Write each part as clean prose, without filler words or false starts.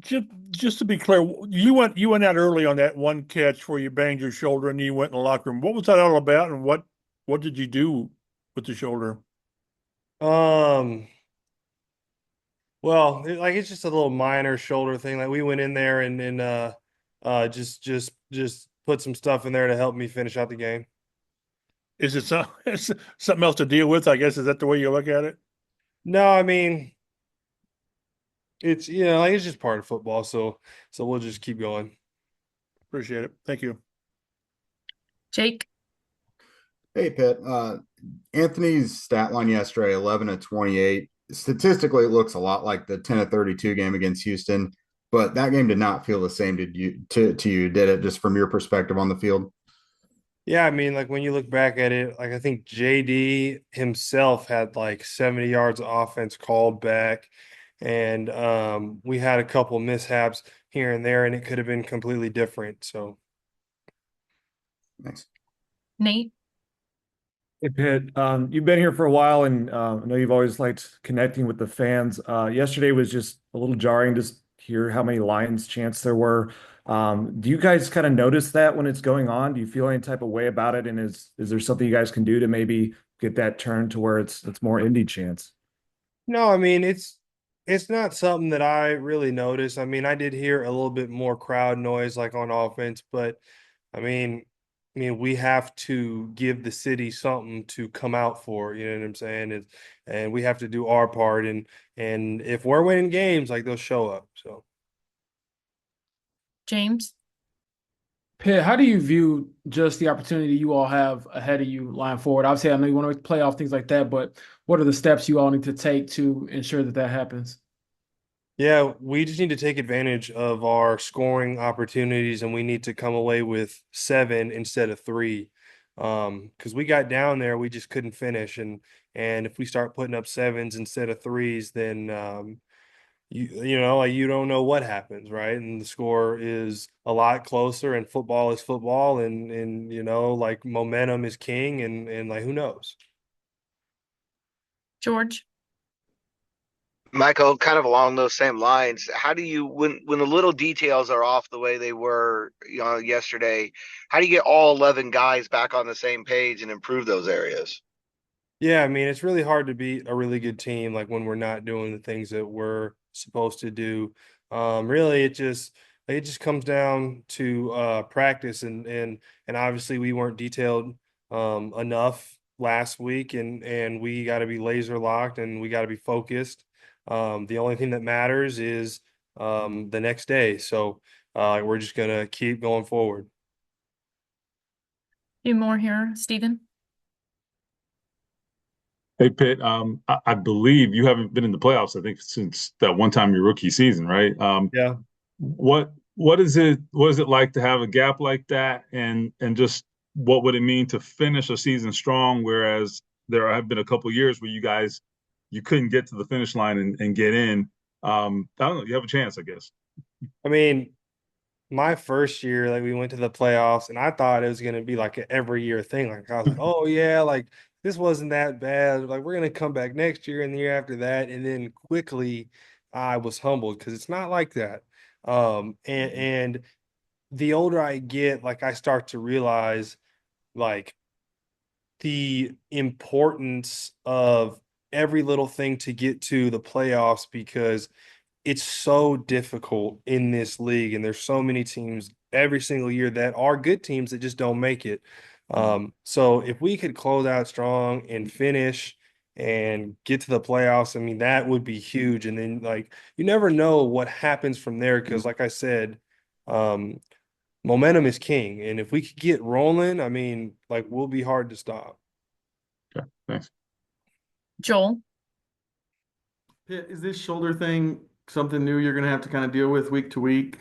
just to be clear, you went out early on that one catch where you banged your shoulder and you went in the locker room. What was that all about, and what did you do with the shoulder? Um, well, it's just a little minor shoulder thing. Like we went in there and just put some stuff in there to help me finish out the game. Is it something else to deal with? I guess is that the way you look at it? No, I mean it's it's just part of football, so we'll just keep going. Appreciate it. Thank you. Jake, Hey, Pitt. Anthony's stat line yesterday, 11 of 28. Statistically, it looks a lot like the 10 of 32 game against Houston, but that game did not feel the same to you, did it, just from your perspective on the field? Yeah, I mean, like when you look back at it, like I think JD himself had like 70 yards of offense called back, and we had a couple mishaps here and there, and it could have been completely different. So Thanks. Nate, Hey Pitt, you've been here for a while, and I know you've always liked connecting with the fans. Yesterday was just a little jarring to hear how many Lions chants there were. Do you guys kind of notice that when it's going on? Do you feel any type of way about it? And is there something you guys can do to maybe get that turned to where it's more indie chants? no, I mean it's not something that I really noticed. I mean, I did hear a little bit more crowd noise like on offense, but I mean, we have to give the city something to come out for, you know what I'm saying? And we have to do our part and if we're winning games, like they'll show up. So James, Pitt, how do you view just the opportunity you all have ahead of you lying forward? Obviously, I know you want to make the playoff, things like that, but what are the steps you all need to take to ensure that that happens? yeah, we just need to take advantage of our scoring opportunities and we need to come away with seven instead of three. Because we got down there, we just couldn't finish. And if we start putting up sevens instead of threes, then like you don't know what happens, right? And the score is a lot closer and football is football and like momentum is king and like who knows? George, Michael, kind of along those same lines, how do you when the little details are off the way they were, yesterday, how do you get all 11 guys back on the same page and improve those areas? Yeah, I mean, it's really hard to beat a really good team like when we're not doing the things that we're supposed to do. Really, it just comes down to practice and obviously we weren't detailed enough last week and we got to be laser locked and we got to be focused. The only thing that matters is the next day. So we're just gonna keep going forward. few more here. Stephen, Hey Pitt, I believe you haven't been in the playoffs, I think, since that one time your rookie season, right? Yeah. What is it like to have a gap like that, and just what would it mean to finish a season strong, whereas there have been a couple years where you couldn't get to the finish line and get in. I don't know, you have a chance, I guess. I mean, my first year, like we went to the playoffs, and I thought it was gonna be like an every year thing. Like I was like, oh yeah, like this wasn't that bad. Like we're gonna come back next year and the year after that, and then quickly I was humbled because it's not like that. And the older I get, like I start to realize like the importance of every little thing to get to the playoffs because it's so difficult in this league, and there's so many teams every single year that are good teams that just don't make it. So if we could close out strong and finish and get to the playoffs, I mean, that would be huge. And then like you never know what happens from there because, like I said, um, momentum is king. And if we could get rolling, I mean, like we'll be hard to stop. Okay, thanks. Joel, Is this shoulder thing something new you're going to have to kind of deal with week to week,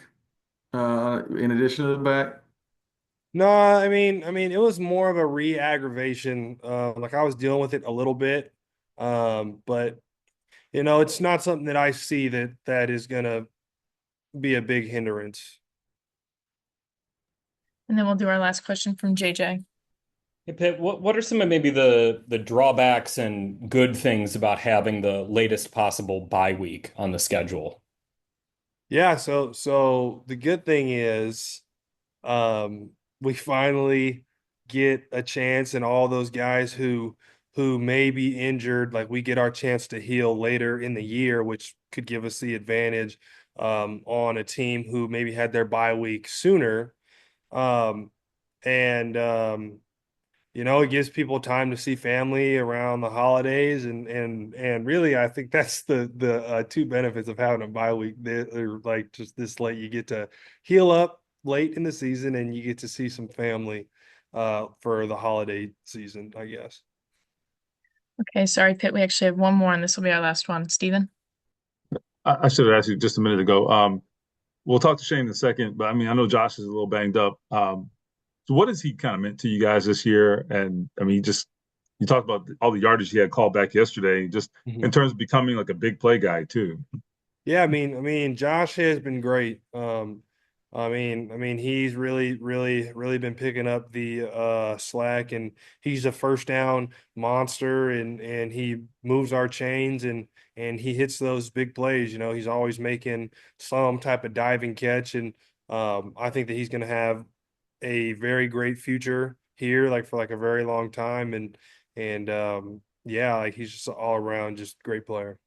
in addition to the back? No, I mean, it was more of a re-aggravation. Like I was dealing with it a little bit, but it's not something that I see that is gonna be a big hindrance. and then we'll do our last question from JJ. Hey Pitt, what are some of maybe the drawbacks and good things about having the latest possible bye week on the schedule? Yeah, so the good thing is we finally get a chance, and all those guys who may be injured, like we get our chance to heal later in the year, which could give us the advantage on a team who maybe had their bye week sooner. Um, and it gives people time to see family around the holidays, and really, I think that's the two benefits of having a bye week. They're like just this late, you get to heal up late in the season, and you get to see some family for the holiday season, I guess. Okay, sorry, Pitt. We actually have one more, and this will be our last one. Steven? I should have asked you just a minute ago. We'll talk to Shane in a second, but I mean, I know Josh is a little banged up. So what has he kind of meant to you guys this year? And I mean, you talked about all the yardage he had called back yesterday, just in terms of becoming like a big play guy too. Yeah, I mean, Josh has been great. He's really been picking up the slack, and he's a first down monster, and he moves our chains, and he hits those big plays. He's always making some type of diving catch, and I think that he's going to have a very great future here, like for like a very long time, and yeah, like he's just all around just great player.